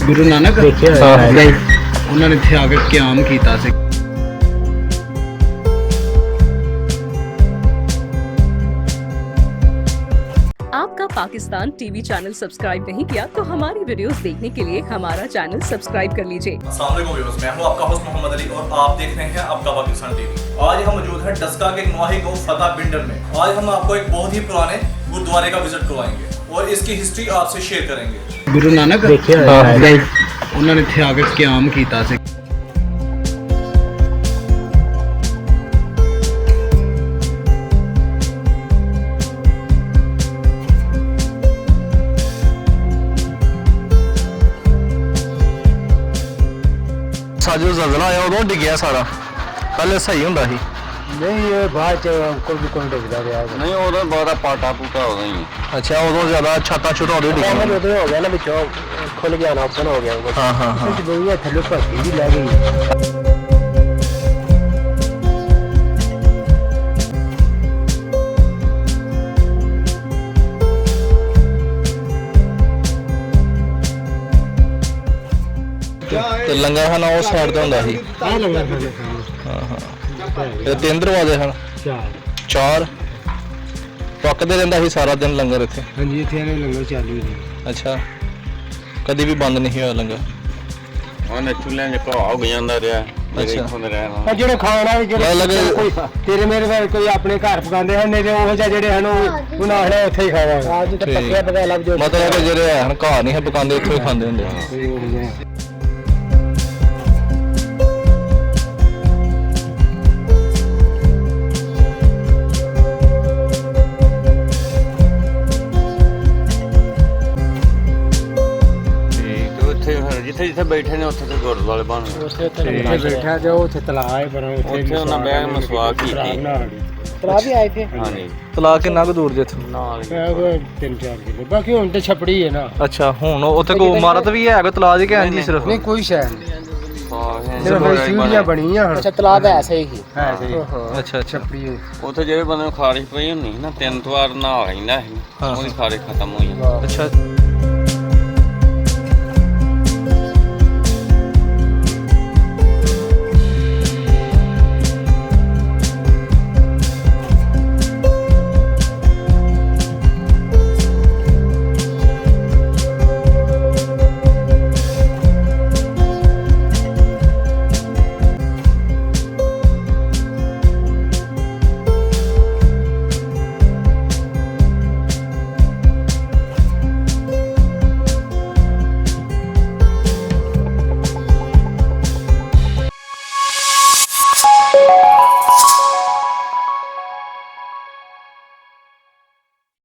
ਗੁਰੂ ਨਾਨਕ ਉਹਨਾਂ ਨੇ ਇੱਥੇ ਆ ਕੇ ਕਿਆਮ ਕੀਤਾ ਸੀ। आपका पाकिस्तान टीवी चैनल सब्सक्राइब नहीं किया तो हमारी वीडियोस देखने के लिए हमारा चैनल सब्सक्राइब कर लीजिए। अस्सलाम वालेकुम व्यूअर्स, मैं हूं आपका होस्ट मोहम्मद अली और आप देख रहे हैं आपका पाकिस्तान टीवी। आज हम मौजूद हैं डस्का के नवाही गांव फतेह बिंडर में। आज हम आपको एक बहुत ही पुराने गुरुद्वारे का विजिट करवाएंगे और इसकी हिस्ट्री आपसे शेयर करेंगे। ਗੁਰੂ ਨਾਨਕ ਉਹਨਾਂ ਨੇ ਇੱਥੇ ਆ ਕੇ ਕਿਆਮ ਕੀਤਾ ਸੀ। ਸਾਜੋ ਜ਼ਲਜ਼ਲਾ ਆਇਆ ਉਦੋਂ ਡਿੱਗਿਆ ਸਾਰਾ, ਪਹਿਲੇ ਸਹੀ ਹੁੰਦਾ ਸੀ। ਨਹੀਂ ਇਹ ਬਾਅਦ ਚ ਕੋਈ ਡਿੱਗਦਾ ਰਿਹਾ। ਨਹੀਂ ਉਦੋਂ ਬਹੁਤ ਪਾਟਾ ਪੂਟਾ ਉਦੋਂ ਹੀ। ਅੱਛਾ ਉਦੋਂ ਜ਼ਿਆਦਾ ਛਾਤਾ ਛੋਟਾ ਉਦੋਂ ਡਿੱਗਿਆ। ਉਦੋਂ ਹੋ ਗਿਆ ਨਾ ਵਿੱਚੋਂ ਖੁੱਲ ਗਿਆ ਨਾ, ਓਪਨ ਹੋ ਗਿਆ। ਹਾਂ ਹਾਂ ਹਾਂ ਬਈਆ ਥੱਲੇ ਭੱਜੀ ਵੀ ਲੈ ਗਈ। ਤੇ ਲੰਗਰ ਹਨ ਉਸ ਸਾਈਡ ਤੇ ਹੁੰਦਾ ਸੀ। ਆਹ ਲੰਗਰ ਖਾਣੇ ਹਾਂ ਹਾਂ ਤੇ ਤਿੰਨ ਦਰਵਾਜ਼ੇ ਹਨ, ਚਾਰ ਪੱਕਦੇ ਰਹਿੰਦਾ ਸੀ ਸਾਰਾ ਦਿਨ ਲੰਗਰ ਇੱਥੇ। ਹਾਂਜੀ ਇੱਥੇ ਇਹਨੇ ਲੰਗਰ ਚਾਲੂ ਸੀ। ਅੱਛਾ ਕਦੀ ਵੀ ਬੰਦ ਨਹੀਂ ਹੋਇਆ ਲੰਗਰ। ਉਹਨੇ ਚੁੱਲ੍ਹਿਆਂ 'ਚ ਘਾਹ ਹੋ ਜਾਂਦਾ ਰਿਹਾ। ਆ ਜਿਹੜੇ ਖਾਣਾ ਜਿਹੜੇ ਕੋਈ ਤੇਰੇ ਮੇਰੇ ਨਾਲ ਕੋਈ ਆਪਣੇ ਘਰ ਪਕਾਉਂਦੇ ਹਨ, ਨਹੀਂ ਤੇ ਉਹ ਜਿਹੇ ਜਿਹੜੇ ਹਨ ਉਹਨਾਂ ਆਖਣਾ ਉੱਥੇ ਹੀ ਖਾਣਾ। ਅੱਜ ਤੇ ਪੱਕਿਆ ਪਤਾ ਲੱਗ ਜੋ ਮਤਲਬ ਕਿ ਜਿਹੜੇ ਹਨ ਘਰ ਨਹੀਂ ਹੈ ਪਕਾਉਂਦੇ, ਇੱਥੋਂ ਹੀ ਖਾਂਦੇ ਹੁੰਦੇ ਆ। ਜਿੱਥੇ ਜਿੱਥੇ ਬੈਠੇ ਨੇ ਉੱਥੇ ਤੇ ਗੁਰਦੁਆਰੇ ਬਣ ਗਏ। ਉੱਥੇ ਬੈਠਾ ਤੇ ਉੱਥੇ ਤਲਾਅ ਹੈ, ਪਰ ਉੱਥੇ ਉਹਨਾਂ ਬੈਗ ਮਸਵਾਕ ਕੀਤੀ। ਤਲਾਅ ਵੀ ਆਏ ਥੇ। ਹਾਂਜੀ ਤਲਾਕ ਕਿੰਨਾ ਕੁ ਦੂਰ ਜੇ ਇੱਥੋਂ? ਨਾਲ 3-4 ਕਿਲੋ। ਬਾਕੀ ਹੁਣ ਤੇ ਛਪੜੀ ਹੈ ਨਾ। ਅੱਛਾ ਹੁਣ ਉੱਥੇ ਕੋਈ ਇਮਾਰਤ ਵੀ ਹੈ ਕੋਈ ਤਲਾਕ ਦੀ ਕਿ ਇੰਜ ਹੀ ਸਿਰਫ? ਨਹੀਂ ਕੋਈ ਸ਼ੈ ਨਹੀਂ, ਹੀ ਸਿਰਫ ਸੀੜੀਆਂ ਬਣੀਆਂ ਹੁਣ। ਅੱਛਾ ਤਲਾਅ ਦਾ ਐਸਾ ਹੀ ਹੈ ਸਹੀ। ਅੱਛਾ ਅੱਛਾ ਛਪੜੀ ਉੱਥੇ ਜਿਹੜੇ ਬੰਦੇ ਨੂੰ ਖਾਰਿਸ਼ ਪਈ ਹੁੰਦੀ ਸੀ ਨਾ, 3 ਵਾਰ ਨਹਾ ਲੈਂਦਾ ਸੀ, ਉਹਦੀ ਖਾਰਿਸ਼ ਖਤਮ ਹੋ ਜਾਂਦੀ। ਅੱਛਾ